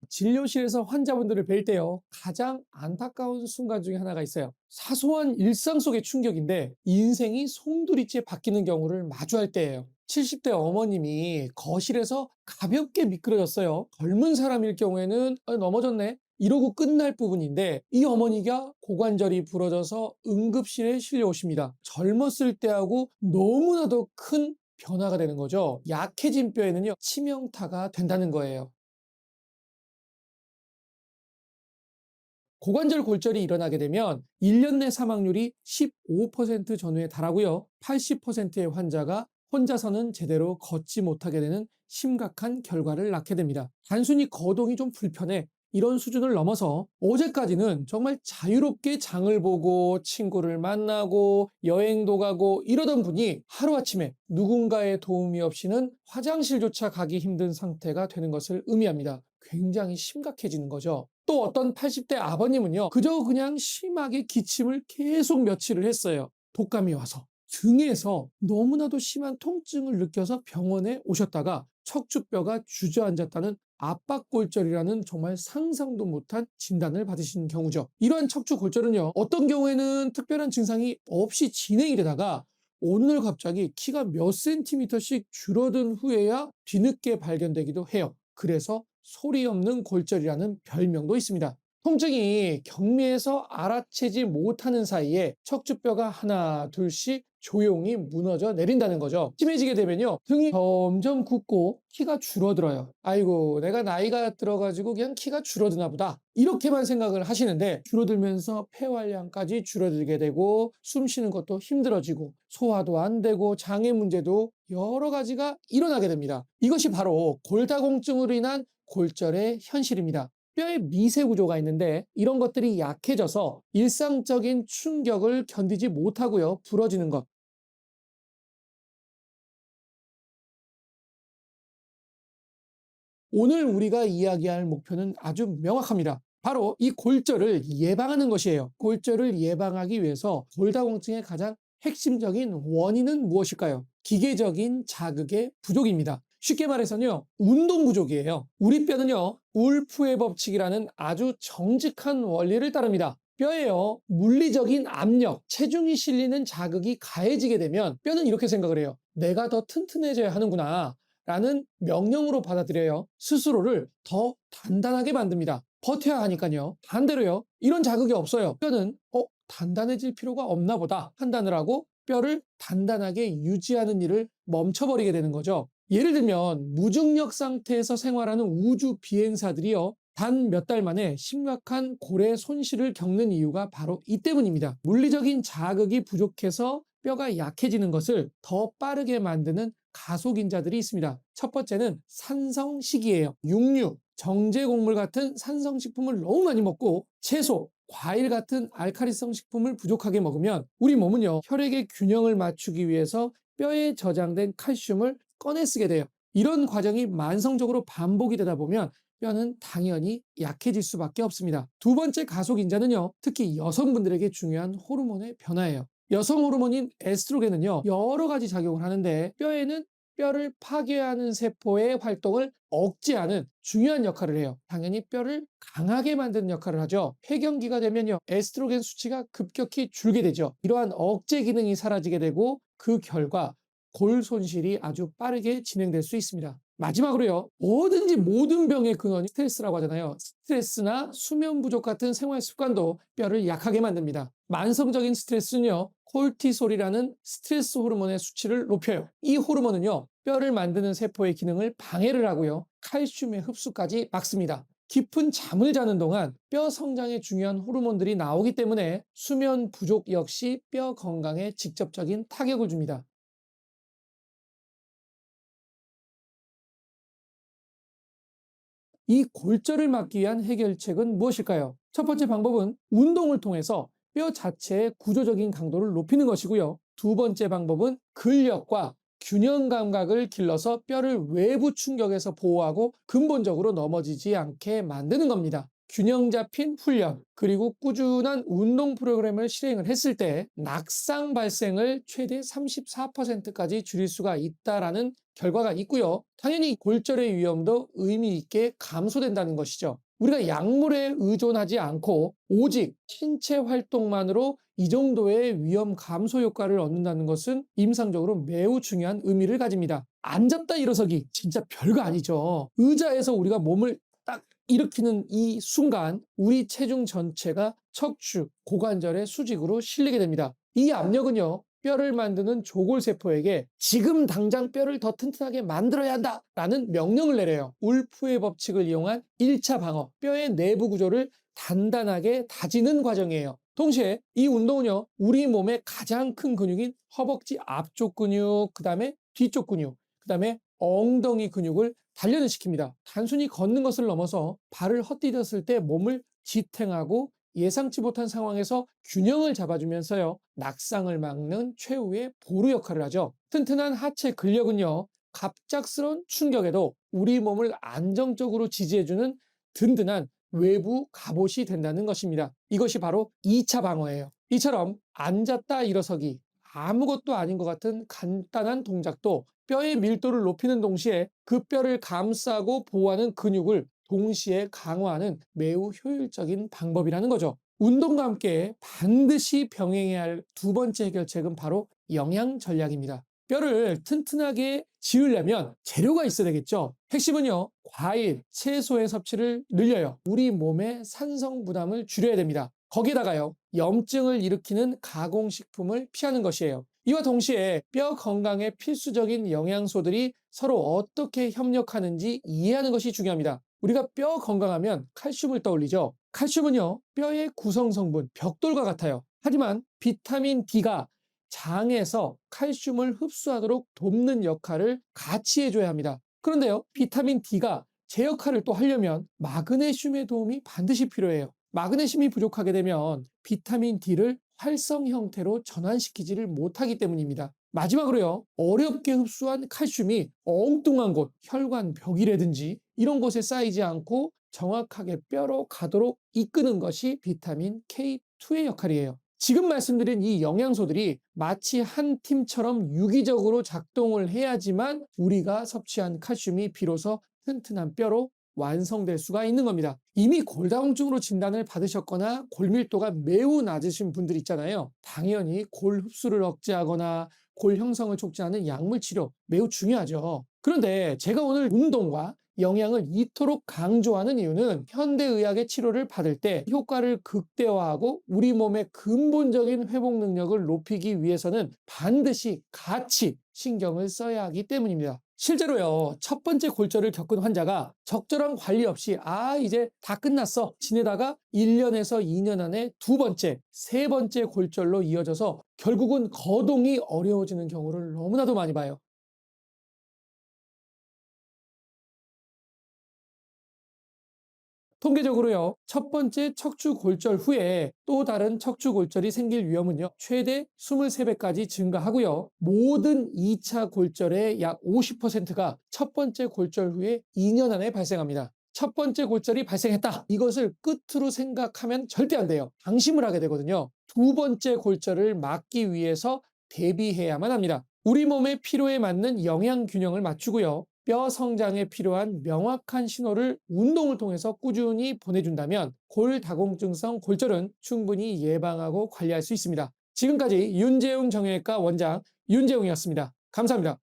진료실에서 환자분들을 뵐 때요, 가장 안타까운 순간 중에 하나가 있어요. 사소한 일상 속의 충격인데 인생이 송두리째 바뀌는 경우를 마주할 때예요. 70대 어머님이 거실에서 가볍게 미끄러졌어요. 젊은 사람일 경우에는 넘어졌네 이러고 끝날 부분인데, 이 어머니가 고관절이 부러져서 응급실에 실려오십니다. 젊었을 때하고 너무나도 큰 변화가 되는 거죠. 약해진 뼈에는요, 치명타가 된다는 거예요. 고관절 골절이 일어나게 되면 1년 내 사망률이 15% 전후에 달하고요. 80%의 환자가 혼자서는 제대로 걷지 못하게 되는 심각한 결과를 낳게 됩니다. 단순히 거동이 좀 불편해, 이런 수준을 넘어서 어제까지는 정말 자유롭게 장을 보고 친구를 만나고 여행도 가고 이러던 분이 하루아침에 누군가의 도움이 없이는 화장실조차 가기 힘든 상태가 되는 것을 의미합니다. 굉장히 심각해지는 거죠. 또 어떤 80대 아버님은요, 그저 그냥 심하게 기침을 계속 며칠을 했어요. 독감이 와서. 등에서 너무나도 심한 통증을 느껴서 병원에 오셨다가 척추뼈가 주저앉았다는 압박골절이라는 정말 상상도 못한 진단을 받으신 경우죠. 이러한 척추골절은요, 어떤 경우에는 특별한 증상이 없이 진행이 되다가 오늘 갑자기 키가 몇 센티미터씩 줄어든 후에야 뒤늦게 발견되기도 해요. 그래서 소리 없는 골절이라는 별명도 있습니다. 통증이 경미해서 알아채지 못하는 사이에 척추뼈가 하나 둘씩 조용히 무너져 내린다는 거죠. 심해지게 되면요, 등이 점점 굽고 키가 줄어들어요. 아이고, 내가 나이가 들어가지고 그냥 키가 줄어드나 보다, 이렇게만 생각을 하시는데, 줄어들면서 폐활량까지 줄어들게 되고 숨 쉬는 것도 힘들어지고 소화도 안 되고 장애 문제도 여러 가지가 일어나게 됩니다. 이것이 바로 골다공증으로 인한 골절의 현실입니다. 뼈에 미세 구조가 있는데 이런 것들이 약해져서 일상적인 충격을 견디지 못하고요, 부러지는 것. 오늘 우리가 이야기할 목표는 아주 명확합니다. 바로 이 골절을 예방하는 것이에요. 골절을 예방하기 위해서 골다공증의 가장 핵심적인 원인은 무엇일까요? 기계적인 자극의 부족입니다. 쉽게 말해서는요, 운동 부족이에요. 우리 뼈는요, 울프의 법칙이라는 아주 정직한 원리를 따릅니다. 뼈에요, 물리적인 압력, 체중이 실리는 자극이 가해지게 되면 뼈는 이렇게 생각을 해요. 내가 더 튼튼해져야 하는구나 라는 명령으로 받아들여요. 스스로를 더 단단하게 만듭니다. 버텨야 하니까요. 반대로요, 이런 자극이 없어요. 뼈는 단단해질 필요가 없나 보다 판단을 하고 뼈를 단단하게 유지하는 일을 멈춰버리게 되는 거죠. 예를 들면 무중력 상태에서 생활하는 우주 비행사들이요, 단 몇 달 만에 심각한 고래 손실을 겪는 이유가 바로 이 때문입니다. 물리적인 자극이 부족해서 뼈가 약해지는 것을 더 빠르게 만드는 가속인자들이 있습니다. 첫 번째는 산성식이에요. 육류, 정제곡물 같은 산성식품을 너무 많이 먹고 채소, 과일 같은 알칼리성 식품을 부족하게 먹으면 우리 몸은요, 혈액의 균형을 맞추기 위해서 뼈에 저장된 칼슘을 꺼내 쓰게 돼요. 이런 과정이 만성적으로 반복이 되다 보면 뼈는 당연히 약해질 수밖에 없습니다. 두 번째 가속인자는요, 특히 여성분들에게 중요한 호르몬의 변화예요. 여성 호르몬인 에스트로겐은요, 여러 가지 작용을 하는데 뼈에는 뼈를 파괴하는 세포의 활동을 억제하는 중요한 역할을 해요. 당연히 뼈를 강하게 만드는 역할을 하죠. 폐경기가 되면요, 에스트로겐 수치가 급격히 줄게 되죠. 이러한 억제 기능이 사라지게 되고 그 결과 골 손실이 아주 빠르게 진행될 수 있습니다. 마지막으로요, 뭐든지 모든 병의 근원이 스트레스라고 하잖아요. 스트레스나 수면 부족 같은 생활 습관도 뼈를 약하게 만듭니다. 만성적인 스트레스는요, 콜티솔이라는 스트레스 호르몬의 수치를 높여요. 이 호르몬은요, 뼈를 만드는 세포의 기능을 방해를 하고요, 칼슘의 흡수까지 막습니다. 깊은 잠을 자는 동안 뼈 성장에 중요한 호르몬들이 나오기 때문에 수면 부족 역시 뼈 건강에 직접적인 타격을 줍니다. 이 골절을 막기 위한 해결책은 무엇일까요? 첫 번째 방법은 운동을 통해서 뼈 자체의 구조적인 강도를 높이는 것이고요. 두 번째 방법은 근력과 균형 감각을 길러서 뼈를 외부 충격에서 보호하고 근본적으로 넘어지지 않게 만드는 겁니다. 균형 잡힌 훈련, 그리고 꾸준한 운동 프로그램을 실행을 했을 때 낙상 발생을 최대 34%까지 줄일 수가 있다라는 결과가 있고요. 당연히 골절의 위험도 의미 있게 감소된다는 것이죠. 우리가 약물에 의존하지 않고 오직 신체 활동만으로 이 정도의 위험 감소 효과를 얻는다는 것은 임상적으로 매우 중요한 의미를 가집니다. 앉았다 일어서기 진짜 별거 아니죠. 의자에서 우리가 몸을 딱 일으키는 이 순간 우리 체중 전체가 척추, 고관절의 수직으로 실리게 됩니다. 이 압력은요, 뼈를 만드는 조골세포에게 지금 당장 뼈를 더 튼튼하게 만들어야 한다라는 명령을 내려요. 울프의 법칙을 이용한 1차 방어, 뼈의 내부 구조를 단단하게 다지는 과정이에요. 동시에 이 운동은요, 우리 몸의 가장 큰 근육인 허벅지 앞쪽 근육, 그 다음에 뒤쪽 근육, 그 다음에 엉덩이 근육을 단련을 시킵니다. 단순히 걷는 것을 넘어서 발을 헛디뎠을 때 몸을 지탱하고 예상치 못한 상황에서 균형을 잡아주면서요, 낙상을 막는 최후의 보루 역할을 하죠. 튼튼한 하체 근력은요, 갑작스러운 충격에도 우리 몸을 안정적으로 지지해주는 든든한 외부 갑옷이 된다는 것입니다. 이것이 바로 2차 방어예요. 이처럼 앉았다 일어서기, 아무것도 아닌 것 같은 간단한 동작도 뼈의 밀도를 높이는 동시에 그 뼈를 감싸고 보호하는 근육을 동시에 강화하는 매우 효율적인 방법이라는 거죠. 운동과 함께 반드시 병행해야 할 두 번째 해결책은 바로 영양 전략입니다. 뼈를 튼튼하게 지으려면 재료가 있어야 되겠죠. 핵심은요, 과일, 채소의 섭취를 늘려요. 우리 몸의 산성 부담을 줄여야 됩니다. 거기에다가요, 염증을 일으키는 가공식품을 피하는 것이에요. 이와 동시에 뼈 건강에 필수적인 영양소들이 서로 어떻게 협력하는지 이해하는 것이 중요합니다. 우리가 뼈 건강하면 칼슘을 떠올리죠. 칼슘은요, 뼈의 구성 성분, 벽돌과 같아요. 하지만 비타민 D가 장에서 칼슘을 흡수하도록 돕는 역할을 같이 해줘야 합니다. 그런데요, 비타민 D가 제 역할을 또 하려면 마그네슘의 도움이 반드시 필요해요. 마그네슘이 부족하게 되면 비타민 D를 활성 형태로 전환시키지를 못하기 때문입니다. 마지막으로요, 어렵게 흡수한 칼슘이 엉뚱한 곳, 혈관벽이라든지 이런 곳에 쌓이지 않고 정확하게 뼈로 가도록 이끄는 것이 비타민 K2의 역할이에요. 지금 말씀드린 이 영양소들이 마치 한 팀처럼 유기적으로 작동을 해야지만 우리가 섭취한 칼슘이 비로소 튼튼한 뼈로 완성될 수가 있는 겁니다. 이미 골다공증으로 진단을 받으셨거나 골밀도가 매우 낮으신 분들 있잖아요. 당연히 골 흡수를 억제하거나 골 형성을 촉진하는 약물 치료 매우 중요하죠. 그런데 제가 오늘 운동과 영양을 이토록 강조하는 이유는 현대의학의 치료를 받을 때 효과를 극대화하고 우리 몸의 근본적인 회복 능력을 높이기 위해서는 반드시 같이 신경을 써야 하기 때문입니다. 실제로요, 첫 번째 골절을 겪은 환자가 적절한 관리 없이 이제 다 끝났어 지내다가 1년에서 2년 안에 두 번째, 세 번째 골절로 이어져서 결국은 거동이 어려워지는 경우를 너무나도 많이 봐요. 통계적으로요, 첫 번째 척추 골절 후에 또 다른 척추 골절이 생길 위험은요, 최대 23배까지 증가하고요. 모든 2차 골절의 약 50%가 첫 번째 골절 후에 2년 안에 발생합니다. 첫 번째 골절이 발생했다, 이것을 끝으로 생각하면 절대 안 돼요. 방심을 하게 되거든요. 두 번째 골절을 막기 위해서 대비해야만 합니다. 우리 몸의 필요에 맞는 영양 균형을 맞추고요, 뼈 성장에 필요한 명확한 신호를 운동을 통해서 꾸준히 보내준다면 골다공증성 골절은 충분히 예방하고 관리할 수 있습니다. 지금까지 윤재웅 정형외과 원장 윤재웅이었습니다. 감사합니다.